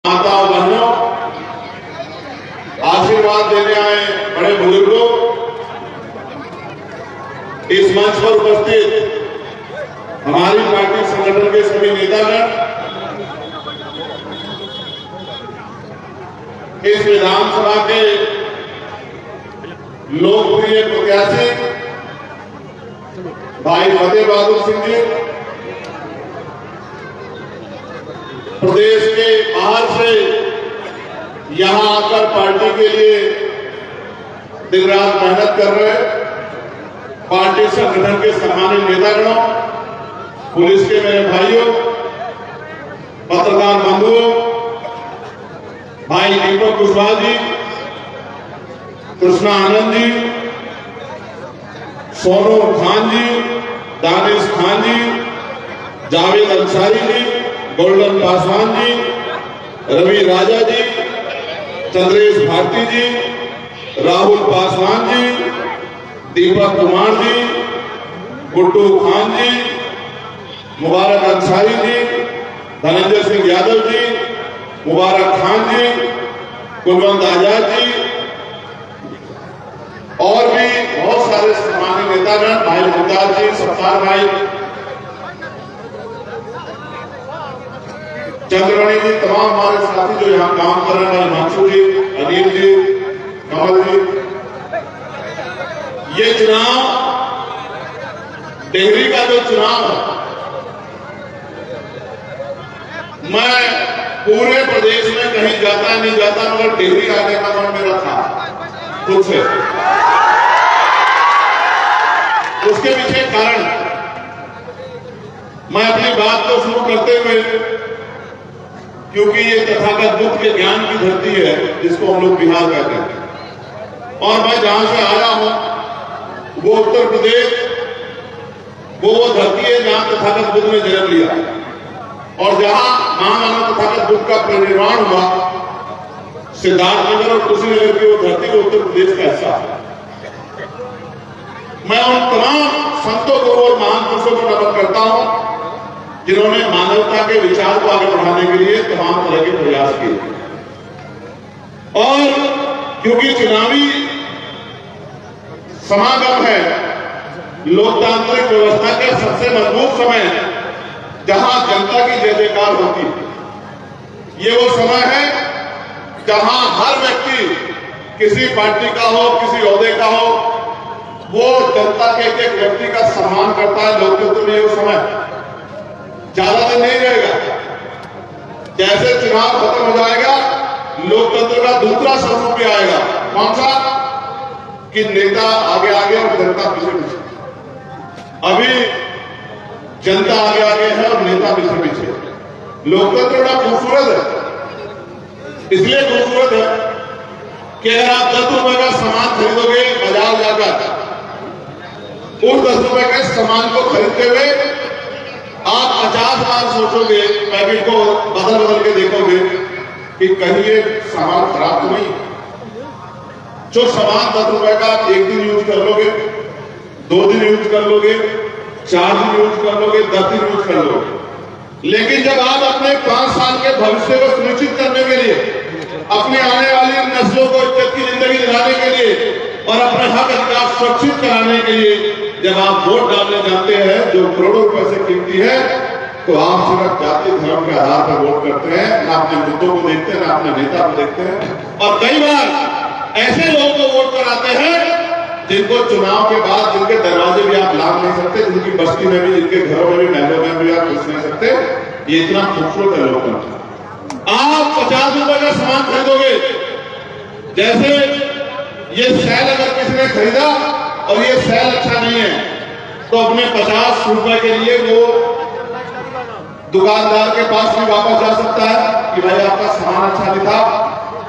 माताओं बहनों, आशीर्वाद देने आए बड़े बुजुर्गों, इस मंच पर उपस्थित हमारी पार्टी संगठन के सभी नेतागण, इस विधानसभा के लोकप्रिय प्रत्याशी भाई फतेह बहादुर सिंह जी, प्रदेश के बाहर से यहां आकर पार्टी के लिए दिन रात मेहनत कर रहे पार्टी संगठन के सम्मानित नेतागणों, पुलिस के मेरे भाइयों, पत्रकार बंधुओं, भाई दीपक कुशवाहा जी, कृष्णा आनंद जी, सोनू खान जी, दानिश खान जी, जावेद अंसारी जी, गोल्डन पासवान जी, रवि राजा जी, चंद्रेश भारती जी, राहुल पासवान जी, दीपक कुमार जी, गुड्डू खान जी, मुबारक अंसारी जी, धनंजय सिंह यादव जी, मुबारक खान जी, कुलवंत आजाद जी और भी बहुत सारे सम्मानित नेतागण, भाई मुमताज जी, सत्तार भाई, चंद्रमणि जी, तमाम हमारे साथी जो यहाँ काम कर रहे हैं, हिमांशु जी, अनिल जी, कमल जी। ये चुनाव, डेहरी का जो चुनाव है, मैं पूरे प्रदेश में कहीं जाता नहीं जाता, मगर डेहरी आने का मन मेरा था खुद से। उसके पीछे कारण, मैं अपनी बात को शुरू करते हुए, क्योंकि ये तथागत बुद्ध के ज्ञान की धरती है जिसको हम लोग बिहार कहते हैं, और मैं जहां से आया हूं वो उत्तर प्रदेश, वो धरती है जहां तथागत बुद्ध ने जन्म लिया और जहां महामानव तथागत बुद्ध का परिनिर्वाण हुआ। सिद्धार्थनगर और कुशीनगर की वो धरती वो उत्तर प्रदेश का हिस्सा है। मैं उन तमाम संतों को और महान पुरुषों को नमन करता हूं जिन्होंने मानवता के विचार को आगे बढ़ाने के लिए तमाम तरह के प्रयास किए। और क्योंकि चुनावी समागम है, लोकतांत्रिक व्यवस्था का सबसे मजबूत समय जहां जनता की जय जयकार होती है, ये वो समय है जहां हर व्यक्ति किसी पार्टी का हो, किसी ओहदे का हो, वो जनता के एक व्यक्ति का सम्मान करता है। लोकतंत्र में वो समय ज्यादा दिन नहीं रहेगा। जैसे चुनाव खत्म हो जाएगा, लोकतंत्र का दूसरा स्वरूप भी आएगा। कौन सा? कि नेता आगे आगे और जनता पीछे पीछे। अभी जनता आगे आगे है और नेता पीछे पीछे। लोकतंत्र बड़ा खूबसूरत है, इसलिए खूबसूरत है कि अगर आप 10 रुपए का सामान खरीदोगे बाजार जाकर, उस 10 रुपए के सामान को खरीदते हुए आप 50 बार सोचोगे, पैकेट को बदल बदल के देखोगे कि कहीं ये सामान खराब तो नहीं। जो सामान 10 रुपए का आप 1 दिन यूज कर लोगे, 2 दिन यूज कर लोगे, 4 दिन यूज कर लोगे, 10 दिन यूज कर लोगे, लेकिन जब आप अपने 5 साल के भविष्य को सुनिश्चित करने के लिए, अपनी आने वाली नस्लों को इज्जत की जिंदगी दिलाने के लिए और अपने हक अधिकार सुरक्षित कराने के लिए जब आप वोट डालने जाते हैं जो करोड़ों रुपए से कीमती है, तो आप सिर्फ जाति धर्म के आधार पर वोट करते हैं, ना अपने मुद्दों को देखते हैं, ना अपने नेता को देखते हैं। और कई बार ऐसे लोगों को वोट कराते हैं जिनको चुनाव के बाद, जिनके दरवाजे भी आप लांघ नहीं सकते, जिनकी बस्ती में भी, जिनके घरों में भी, महलों में भी आप घुस नहीं सकते। ये इतना खूबसूरत है लोकतंत्र। आप 50 रुपए का सामान खरीदोगे, जैसे ये सेल अगर किसी ने खरीदा और ये सेल अच्छा नहीं है, तो अपने 50 रुपए के लिए वो दुकानदार के पास भी वापस जा सकता है कि भाई आपका सामान अच्छा नहीं था।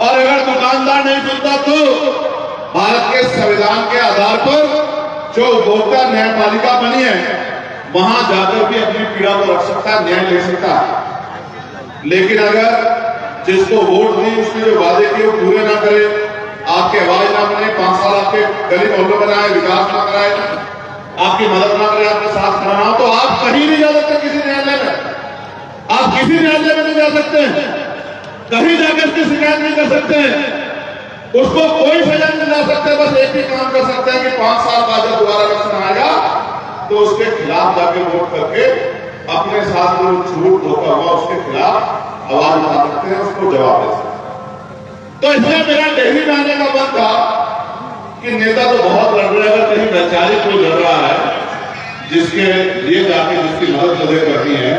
और अगर दुकानदार नहीं सुनता तो भारत के संविधान के आधार पर जो उपभोक्ता न्यायपालिका बनी है, वहां जाकर भी अपनी पीड़ा को रख सकता है, न्याय ले सकता है। लेकिन अगर जिसको वोट दी, उसने जो वादे किए वो पूरे ना करे, आपके आवाज ना बने, 5 साल आपके गली मोहल्लों बनाए, विकास ना कराए, आपकी मदद ना करे, आपके साथ खड़ा ना हो, तो आप कहीं नहीं जा सकते किसी न्यायालय में। आप किसी न्यायालय में नहीं जा सकते हैं। कहीं जाकर उसकी शिकायत नहीं कर सकते, उसको कोई सजा नहीं दिला सकते। बस एक ही काम कर सकते हैं कि 5 साल बाद जब दोबारा इलेक्शन आएगा तो उसके खिलाफ जाके वोट करके अपने साथ जो झूठ धोखा हुआ उसके खिलाफ आवाज उठा सकते हैं, उसको जवाब दे सकते हैं। तो इसलिए मेरा दिल्ली में आने का मन था कि नेता तो बहुत लड़ रहे हैं, अगर कहीं वैचारिक कोई लड़ रहा है जिसके लिए जाके जिसकी मदद मुझे करनी है,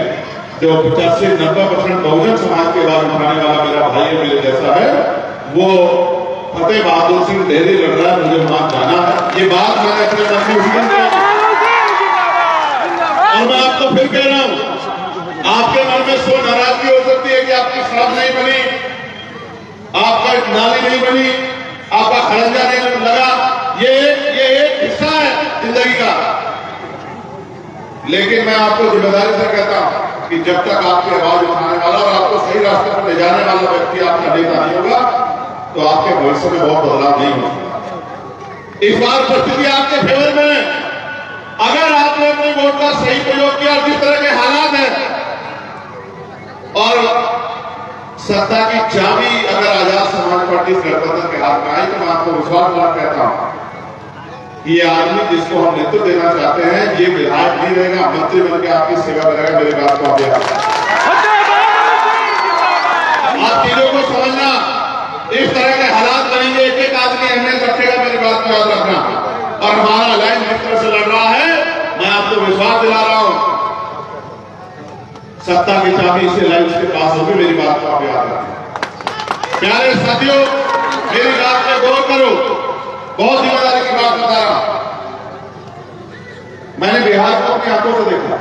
जो 85-90% बहुजन समाज के बाद उठाने वाला मेरा भाई मेरे जैसा है, वो फतेह बहादुर सिंह डेहरी लड़ रहा है, मुझे वहां जाना है। ये बात मैंने अपने मन में उसी दिन और मैं आपको फिर कह रहा हूं, आपके मन में सो नाराजगी हो सकती है कि आपकी सड़क नहीं बनी, आपका नाली नहीं बनी, आपका खरंजा नहीं लगा, ये एक हिस्सा है जिंदगी का। लेकिन मैं आपको जिम्मेदारी से कहता हूं कि जब तक आपकी आवाज उठाने वाला और आपको सही रास्ते पर ले जाने वाला व्यक्ति आपका नेता नहीं होगा तो आपके भविष्य में बहुत बदलाव नहीं हो सकता। इस बार परिस्थिति आपके फेवर में है। अगर आपने अपने वोट का सही प्रयोग किया, जिस तरह के हालात हैं, और सत्ता की चाबी अगर आजाद समाज पार्टी गठबंधन के हाथ में आई, तो मैं आपको विश्वास वाला कहता हूं कि ये आदमी जिसको हम नेतृत्व देना चाहते हैं, ये विधायक नहीं रहेगा, मंत्री बनकर आपकी सेवा करेगा। मेरे बात को आप चीजों को समझना, इस तरह के हालात बनेंगे, एक एक आदमी अहमियत रखेगा, मेरी बात को याद रखना। और हमारा लाइन जिस तरह से लड़ रहा है, मैं आपको विश्वास दिला रहा हूं, सत्ता की चाबी इसे लाइन उसके पास होगी। मेरी बात को आप याद रखें। प्यारे साथियों, मेरी बात पे गौर करो, बहुत जिम्मेदारी की बात बता रहा हूं। मैंने बिहार को अपनी आंखों से देखा,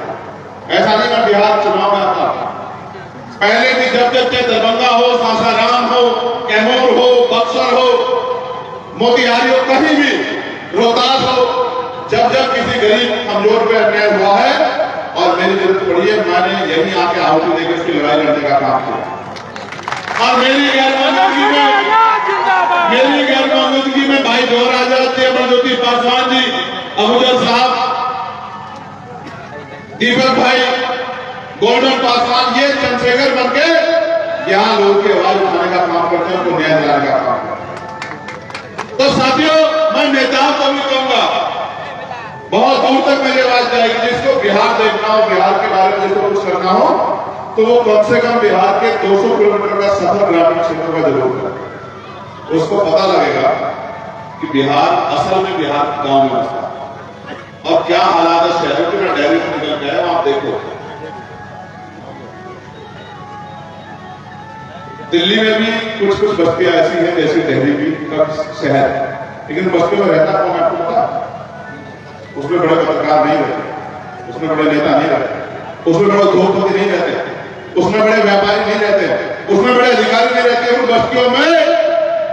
ऐसा नहीं मैं बिहार चुनाव में आता, पहले भी जब जब चाहे दरभंगा हो, सासाराम हो, कैमूर हो, बक्सर हो, मोतिहारी हो, कहीं भी, रोहतास हो, जब जब किसी गरीब कमजोर पे अन्याय हुआ है और मेरी जरूरत पड़ी है, मैंने यही आके आहुति देकर उसकी लड़ाई लड़ने का काम किया। और मेरी गैर मौजूदगी में भाई जोहर आजाद जी, अमरज्योति पासवान जी, अबूजर साहब, दीपक भाई, गोल्डन पासवान, ये चंद्रशेखर बनके यहां लोगों की आवाज उठाने का काम करते हैं, उनको न्याय दिलाने का काम करते हैं। तो साथियों, मैं नेताओं को भी कहूंगा, बहुत दूर तक मेरी आवाज जाएगी। जिसको बिहार देखना हो, बिहार के बारे में जिसको कुछ करना हो, तो वो कम से कम बिहार के 200 किलोमीटर का सफर ग्रामीण क्षेत्रों का जरूर करें। उसको पता लगेगा कि बिहार असल में बिहार गांव में बसता है और क्या हालात है शहरों के। मैं डेयरी से निकल गया हूं, आप देखो दिल्ली में भी कुछ कुछ बस्तियां ऐसी हैं जैसे दिल्ली भी शहर, लेकिन बस्तियों में रहता कौन आपको पता? उसमें बड़े पत्रकार नहीं रहते, उसमें बड़े नेता नहीं रहते, उसमें बड़े उद्योगपति नहीं रहते, उसमें बड़े व्यापारी नहीं रहते, उसमें बड़े अधिकारी नहीं रहते। उन बस्तियों में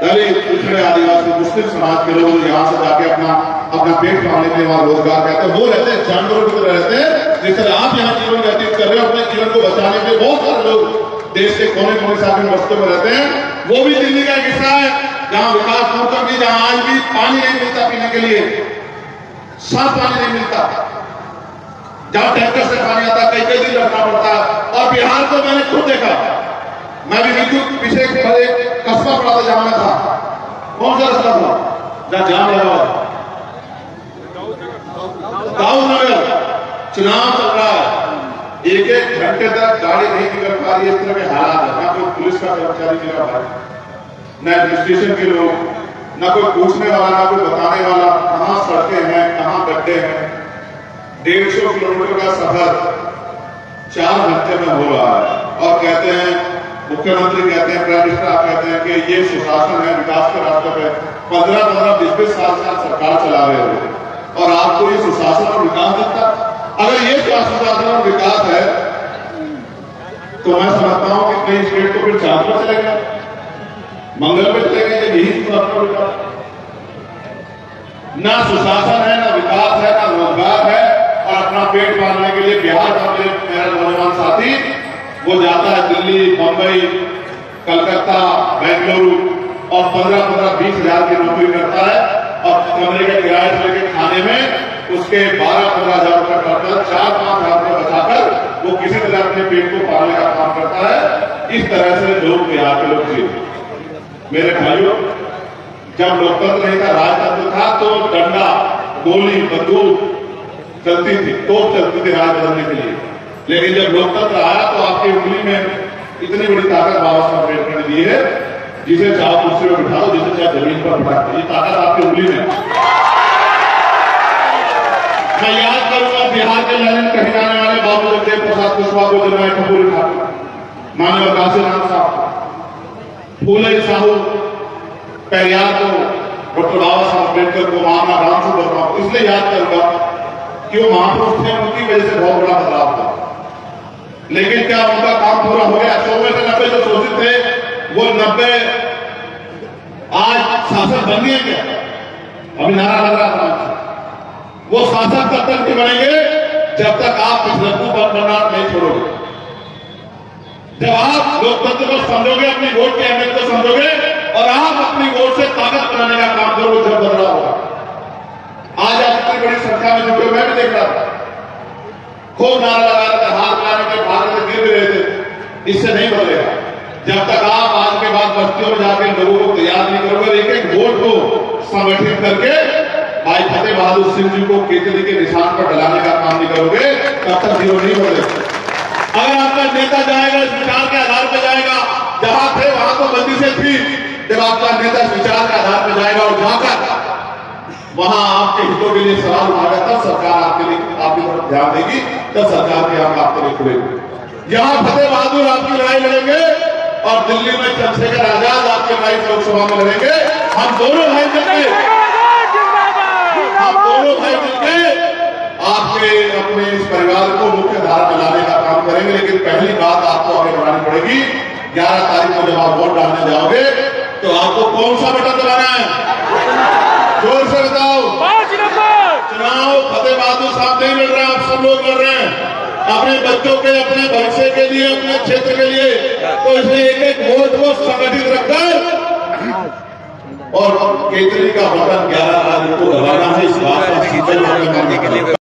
दलित, पिछड़े, आदिवासी, मुस्लिम समाज के लोग यहाँ से जाके अपना पेट पालने के लिए वहां रोजगार करते हैं। वो रहते हैं जानवरों की तरह रहते हैं, जिस तरह आप यहाँ जीवन व्यतीत कर रहे हो। अपने जीवन को बचाने के लिए बहुत सारे लोग देश के कोने कोने से आगे बस्तियों में रहते हैं। वो भी दिल्ली का एक हिस्सा है जहां विकास दूर तक नहीं, जहां आज भी पानी नहीं मिलता पीने के लिए, साफ पानी नहीं मिलता, जहां टैंकर से पानी आता कई कई दिन रखना पड़ता है। और बिहार को मैंने खुद देखा, मैं भी बिल्कुल पीछे कस्बा पड़ा था जहां मैं था। कौन सा रास्ता था जहां जाम लगा हुआ? दाऊद नगर। चुनाव चल रहा है, एक एक घंटे तक गाड़ी नहीं निकल पा रही है। इस तरह के हालात है, ना कोई पुलिस का कर्मचारी मिला भाई, न एडमिनिस्ट्रेशन के लोग, ना कोई पूछने वाला, ना कोई बताने वाला कहां सड़कें हैं, कहां गड्ढे हैं। 150 किलोमीटर का सफर 4 घंटे में हो रहा है। और कहते हैं, मुख्यमंत्री कहते हैं, प्राइम मिनिस्टर आप कहते हैं कि ये सुशासन है, विकास के रास्ते पे 15-15, 20-20 साल से आप सरकार चला रहे हो और आपको ये सुशासन और विकास दिखता? अगर ये सुशासन और विकास है तो मैं समझता हूं कि कई स्टेट को फिर चांद पर चलेगा, मंगल पे चलेगा। यही सुशासन और विकास, ना सुशासन है, ना विकास है, ना रोजगार है। और अपना पेट पालने के लिए बिहार का मेरा नौजवान साथी वो जाता है दिल्ली, बंबई, कलकत्ता, बेंगलुरु और 15-20 हजार की नौकरी करता है और कमरे का किराया से लेकर खाने में उसके 12-15 हजार रुपये करता, 4-5 हजार रुपये बचाकर वो किसी तरह अपने पेट को पालने का काम करता है। इस तरह से लोग बिहार के लोग मेरे भाइयों, जब लोकतंत्र नहीं था, राजतंत्र था, तो डंडा, गोली, बंदूक चलती थी, तोप चलती थी राज बदलने के लिए। लेकिन जब लोकतंत्र आया तो आपकी उंगली में इतनी बड़ी ताकत बाबा साहब अम्बेडकर ने दी है, जिसे चाहे कुर्सी में बिठा दो, जिसे चाहे जमीन पर बिठा दो, ये ताकत आपकी उंगली में। मैं याद करूंगा बिहार के लैंड कहीं जाने वाले बाबू जगदेव प्रसाद कुशवाहा को, जनरल कपूर ठाकुर, मानव काशीराम साहब, फूले साहू, पेरियार को, डॉक्टर बाबा साहब अम्बेडकर को, महात्मा गांधी वर्मा को इसलिए याद करूंगा कि वो महापुरुष थे, उनकी वजह से बहुत बड़ा बदलाव था। लेकिन क्या उनका काम पूरा हो गया? 100 में से 90 जो शोषित थे, वो 90 आज शासक बन गए क्या? अभी नारा लग रहा था, वो शासक तब तक नहीं बनेंगे जब तक आप पिछड़ों पर बनना नहीं छोड़ोगे। जब आप लोकतंत्र को समझोगे, अपनी वोट की अहमियत को समझोगे और आप अपनी वोट से ताकत बनाने का काम करोगे, जब बदलाव होगा। आज आप इतनी बड़ी संख्या में जुटे, मैं भी देख रहा था, खूब नारा लगा रहे थे, हाथ मिलाने के भाग में गिर भी रहे थे। इससे नहीं बदलेगा जब तक आप आज के बाद बस्तियों में जाकर लोगों को तैयार नहीं करोगे, एक एक वोट को संगठित करके भाई फतेह बहादुर सिंह जी को केतली के निशान पर डलाने का काम नहीं करोगे, तब तक जीरो नहीं बदलेगा। अगर आपका नेता जाएगा, इस विचार के आधार पर जाएगा, जहां थे वहां तो बंदी से थी, जब आपका नेता इस विचार के आधार पर जाएगा और जाकर वहां आपके हितों के लिए सवाल उठाएगा, तब सरकार आपके लिए आपकी तरफ ध्यान देगी, तब सरकार के हम आपके लिए खुलेगी। यहां फतेह बहादुर आपकी लड़ाई लड़ेंगे और दिल्ली में चंद्रशेखर आजाद आपके लड़ाई लोकसभा में लड़ेंगे। हम दोनों भाई मिलकर आपके अपने इस परिवार को मुख्य धारा में लाने का काम करेंगे। लेकिन पहली बात आपको आगे बढ़ानी पड़ेगी, 11 तारीख को जब आप वोट डालने जाओगे तो आपको कौन सा बटन दबाना है? जोर से बताओ। 5 नंबर। चुनाव फतेह बहादुर साहब नहीं लड़ रहे हैं, आप सब लोग लड़ रहे हैं अपने बच्चों के, अपने भविष्य के लिए, अपने क्षेत्र के लिए। तो इसलिए एक एक वोट को संगठित रखकर और केतली का बटन 11 तारीख को दबाना है। इस बात का